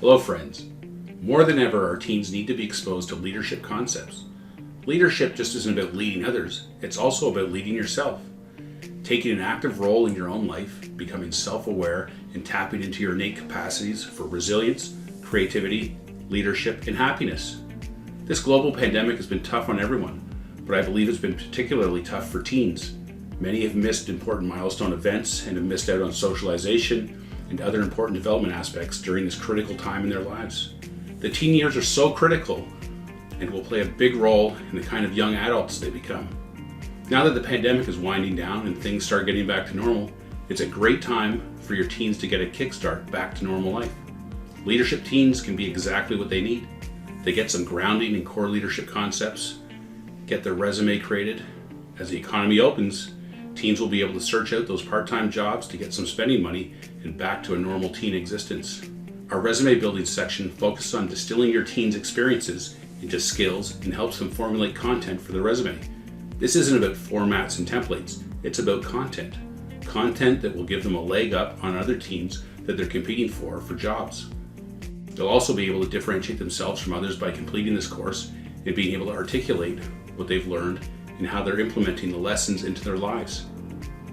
Hello friends. More than ever, our teens need to be exposed to leadership concepts. Leadership just isn't about leading others, it's also about leading yourself. Taking an active role in your own life, becoming self-aware, and tapping into your innate capacities for resilience, creativity, leadership, and happiness. This global pandemic has been tough on everyone, but I believe it's been particularly tough for teens. Many have missed important milestone events and have missed out on socialization and other important development aspects during this critical time in their lives. The teen years are so critical and will play a big role in the kind of young adults they become. Now that the pandemic is winding down and things start getting back to normal, it's a great time for your teens to get a kickstart back to normal life. Leadership teens can be exactly what they need. They get some grounding in core leadership concepts, get their resume created. As the economy opens, teens will be able to search out those part-time jobs to get some spending money and back to a normal teen existence. Our resume building section focuses on distilling your teens' experiences into skills and helps them formulate content for their resume. This isn't about formats and templates, it's about content. Content that will give them a leg up on other teens that they're competing for jobs. They'll also be able to differentiate themselves from others by completing this course and being able to articulate what they've learned and how they're implementing the lessons into their lives.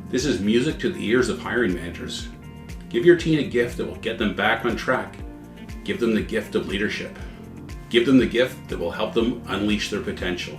This is music to the ears of hiring managers. Give your teen a gift that will get them back on track. Give them the gift of leadership. Give them the gift that will help them unleash their potential.